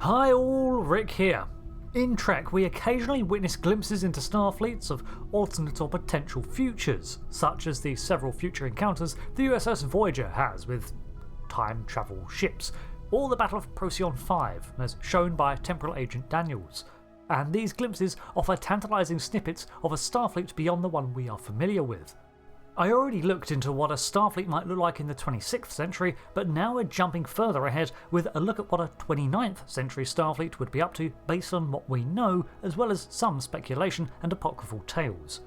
Hi all, Rick here. In Trek, we occasionally witness glimpses into Starfleets of alternate or potential futures, such as the several future encounters the USS Voyager has with time travel ships, or the Battle of Procyon 5, as shown by Temporal Agent Daniels. And these glimpses offer tantalising snippets of a Starfleet beyond the one we are familiar with. I already looked into what a Starfleet might look like in the 26th century, but now we're jumping further ahead with a look at what a 29th century Starfleet would be up to based on what we know, as well as some speculation and apocryphal tales.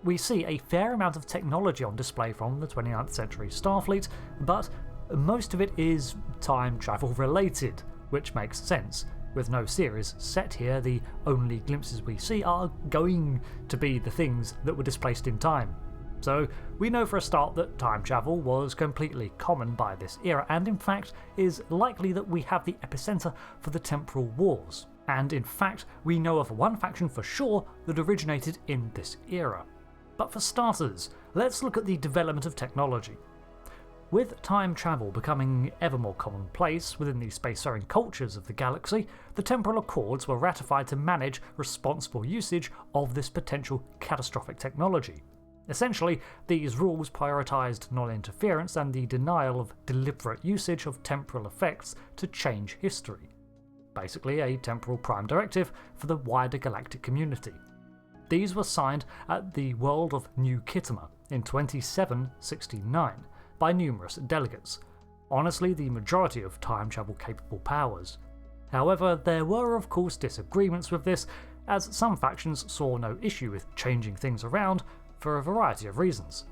We see a fair amount of technology on display from the 29th century Starfleet, but most of it is time travel related, which makes sense. With no series set here, the only glimpses we see are going to be the things that were displaced in time. So we know for a start that time travel was completely common by this era, and in fact is likely that we have the epicenter for the Temporal Wars. And in fact we know of one faction for sure that originated in this era. But for starters, let's look at the development of technology. With time travel becoming ever more commonplace within the spacefaring cultures of the galaxy, the Temporal Accords were ratified to manage responsible usage of this potential catastrophic technology. Essentially, these rules prioritised non-interference and the denial of deliberate usage of temporal effects to change history. Basically a temporal prime directive for the wider galactic community. These were signed at the World of New Khitomer in 2769 by numerous delegates, honestly the majority of time travel capable powers. However, there were of course disagreements with this, as some factions saw no issue with changing things around for a variety of reasons.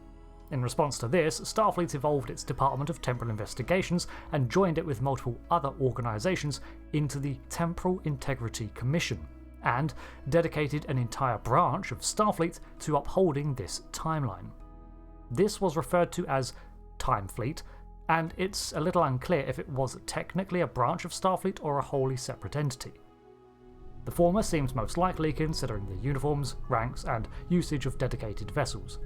In response to this, Starfleet evolved its Department of Temporal Investigations and joined it with multiple other organisations into the Temporal Integrity Commission, and dedicated an entire branch of Starfleet to upholding this timeline. This was referred to as Timefleet, and it's a little unclear if it was technically a branch of Starfleet or a wholly separate entity. The former seems most likely considering the uniforms, ranks, and usage of dedicated vessels.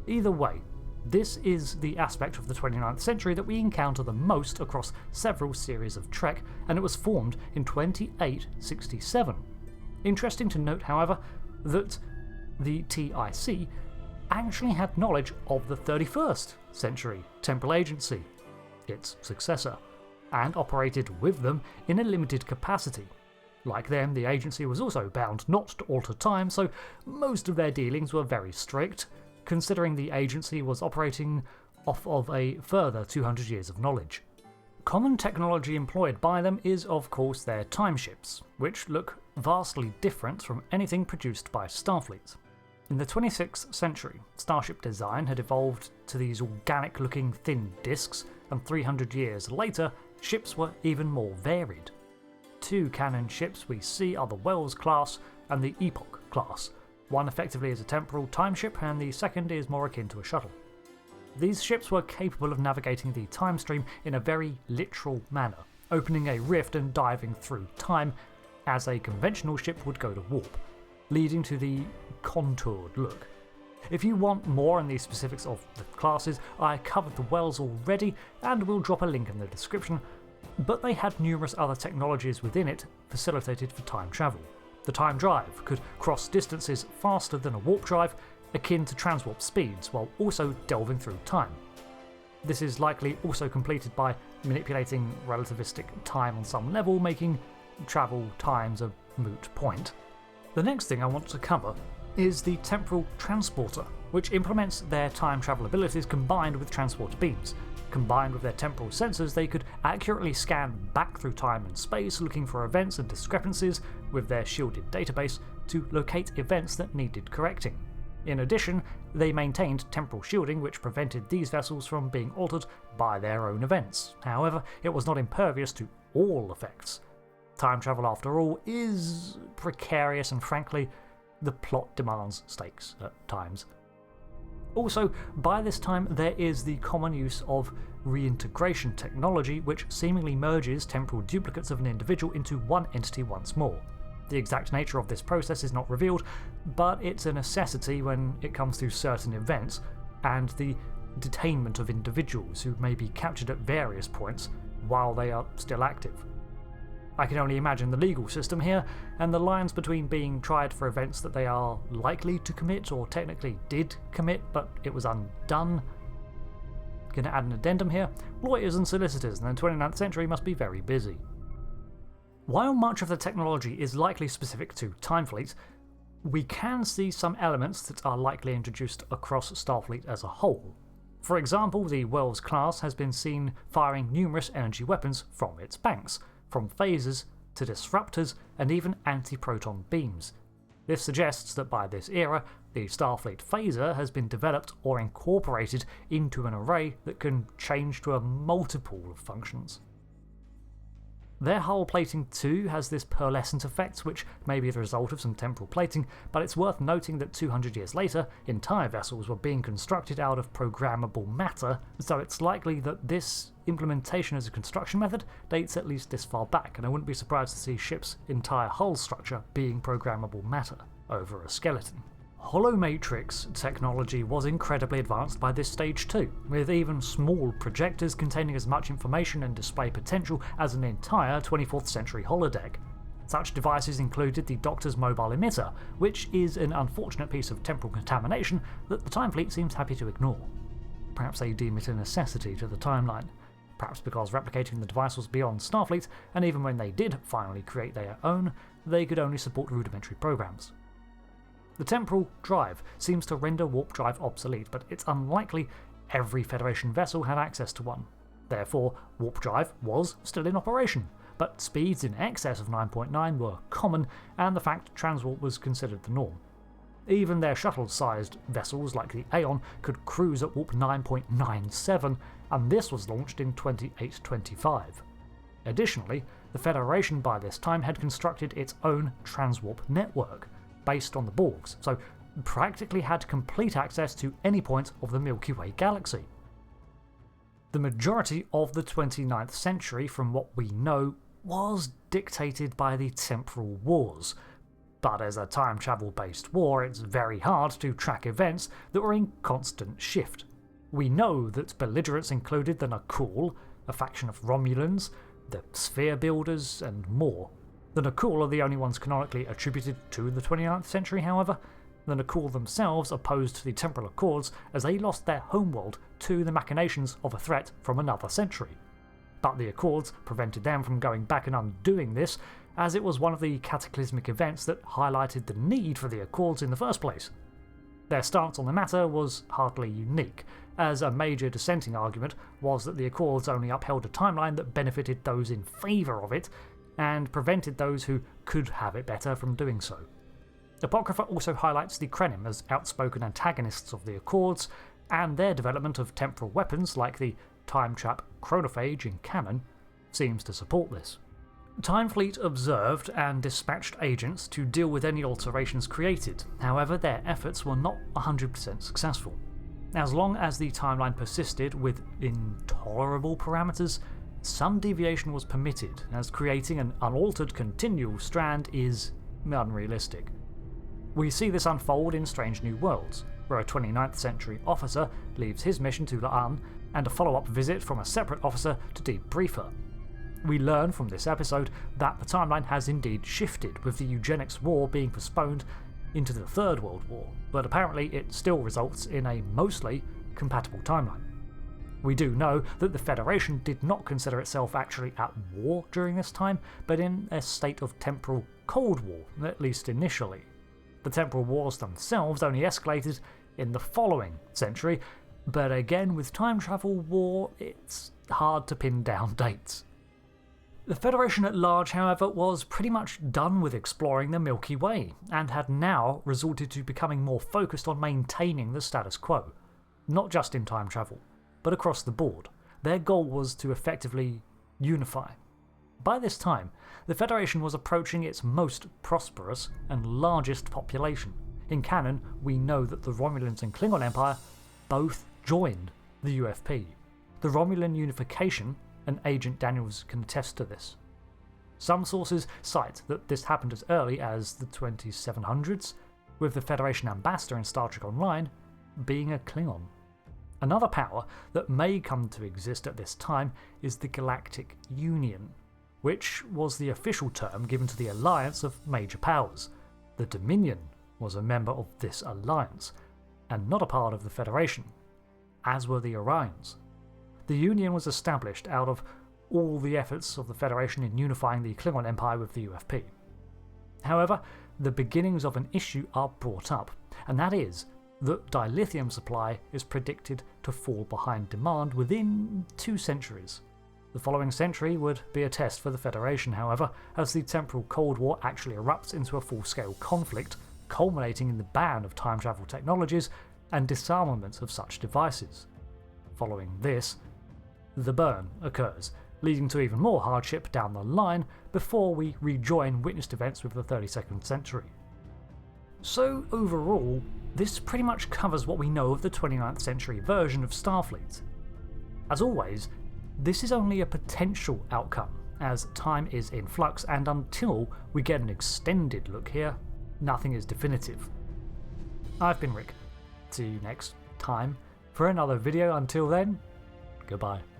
Either way, this is the aspect of the 29th century that we encounter the most across several series of Trek, and it was formed in 2867. Interesting to note, however, that the TIC actually had knowledge of the 31st century Temporal Agency, its successor, and operated with them in a limited capacity. Like them, the agency was also bound not to alter time, so most of their dealings were very strict, considering the agency was operating off of a further 200 years of knowledge. Common technology employed by them is of course their timeships, which look vastly different from anything produced by Starfleet. In the 26th century, starship design had evolved to these organic-looking thin discs, and 300 years later, ships were even more varied. Two canon ships we see are the Wells class and the Epoch class. One effectively is a temporal time ship, and the second is more akin to a shuttle. These ships were capable of navigating the time stream in a very literal manner, opening a rift and diving through time, as a conventional ship would go to warp, leading to the contoured look. If you want more on the specifics of the classes, I covered the Wells already and will drop a link in the description, but they had numerous other technologies within it facilitated for time travel. The time drive could cross distances faster than a warp drive, akin to transwarp speeds, while also delving through time. This is likely also completed by manipulating relativistic time on some level, making travel times a moot point. The next thing I want to cover is the Temporal Transporter, which implements their time travel abilities combined with transporter beams. Combined with their temporal sensors, they could accurately scan back through time and space, looking for events and discrepancies with their shielded database to locate events that needed correcting. In addition, they maintained temporal shielding, which prevented these vessels from being altered by their own events. However, it was not impervious to all effects. Time travel, after all, is precarious, and frankly, the plot demands stakes at times. Also, by this time there is the common use of reintegration technology, which seemingly merges temporal duplicates of an individual into one entity once more. The exact nature of this process is not revealed, but it's a necessity when it comes to certain events, and the detainment of individuals who may be captured at various points while they are still active. I can only imagine the legal system here, and the lines between being tried for events that they are likely to commit or technically did commit but it was undone. Gonna add an addendum here. Lawyers and solicitors in the 29th century must be very busy. While much of the technology is likely specific to Timefleet, we can see some elements that are likely introduced across Starfleet as a whole. For example, the Wells class has been seen firing numerous energy weapons from its banks, from phasers to disruptors and even anti-proton beams. This suggests that by this era, the Starfleet phaser has been developed or incorporated into an array that can change to a multiple of functions. Their hull plating too has this pearlescent effect, which may be the result of some temporal plating, but it's worth noting that 200 years later, entire vessels were being constructed out of programmable matter, so it's likely that this implementation as a construction method dates at least this far back, and I wouldn't be surprised to see ships' entire hull structure being programmable matter over a skeleton. Holomatrix technology was incredibly advanced by this stage too, with even small projectors containing as much information and display potential as an entire 24th century holodeck. Such devices included the Doctor's mobile emitter, which is an unfortunate piece of temporal contamination that the Timefleet seems happy to ignore. Perhaps they deem it a necessity to the timeline. Perhaps because replicating the device was beyond Starfleet, and even when they did finally create their own, they could only support rudimentary programs. The temporal drive seems to render warp drive obsolete, but it's unlikely every Federation vessel had access to one. Therefore, warp drive was still in operation, but speeds in excess of 9.9 were common, and the fact transwarp was considered the norm. Even their shuttle-sized vessels like the Aeon could cruise at warp 9.97, and this was launched in 2825. Additionally, the Federation by this time had constructed its own transwarp network, based on the Borg's, so practically had complete access to any point of the Milky Way galaxy. The majority of the 29th century, from what we know, was dictated by the temporal wars, but as a time travel based war, it's very hard to track events that were in constant shift. We know that belligerents included the Nakul, a faction of Romulans, the Sphere Builders, and more. The Nakul are the only ones canonically attributed to the 29th century, however. The Nakul themselves opposed the Temporal Accords as they lost their homeworld to the machinations of a threat from another century. But the Accords prevented them from going back and undoing this, as it was one of the cataclysmic events that highlighted the need for the Accords in the first place. Their stance on the matter was hardly unique, as a major dissenting argument was that the Accords only upheld a timeline that benefited those in favour of it, and prevented those who could have it better from doing so. Apocrypha also highlights the Krenim as outspoken antagonists of the Accords, and their development of temporal weapons like the time trap chronophage in canon seems to support this. Timefleet observed and dispatched agents to deal with any alterations created, however their efforts were not 100% successful. As long as the timeline persisted with intolerable parameters, some deviation was permitted, as creating an unaltered continual strand is unrealistic. We see this unfold in Strange New Worlds, where a 29th century officer leaves his mission to La'an and a follow-up visit from a separate officer to debrief her. We learn from this episode that the timeline has indeed shifted, with the eugenics war being postponed into the Third World War, but apparently it still results in a mostly compatible timeline. We do know that the Federation did not consider itself actually at war during this time, but in a state of temporal Cold War, at least initially. The temporal wars themselves only escalated in the following century, but again with time travel war, it's hard to pin down dates. The Federation at large, however, was pretty much done with exploring the Milky Way, and had now resorted to becoming more focused on maintaining the status quo, not just in time travel, but across the board. Their goal was to effectively unify. By this time, the Federation was approaching its most prosperous and largest population. In canon, we know that the Romulans and Klingon Empire both joined the UFP. The Romulan unification, and Agent Daniels can attest to this. Some sources cite that this happened as early as the 2700s, with the Federation ambassador in Star Trek Online being a Klingon. Another power that may come to exist at this time is the Galactic Union. which was the official term given to the alliance of major powers. The Dominion was a member of this alliance, and not a part of the Federation, as were the Orions. The Union was established out of all the efforts of the Federation in unifying the Klingon Empire with the UFP. However, the beginnings of an issue are brought up, and that is that dilithium supply is predicted to fall behind demand within 2 centuries. The following century would be a test for the Federation, however, as the temporal Cold War actually erupts into a full-scale conflict, culminating in the ban of time travel technologies and disarmament of such devices. Following this, the burn occurs, leading to even more hardship down the line before we rejoin witnessed events with the 32nd century. So overall, this pretty much covers what we know of the 29th century version of Starfleet. As always, this is only a potential outcome, as time is in flux, and until we get an extended look here, nothing is definitive. I've been Rick. See you next time for another video. Until then, goodbye.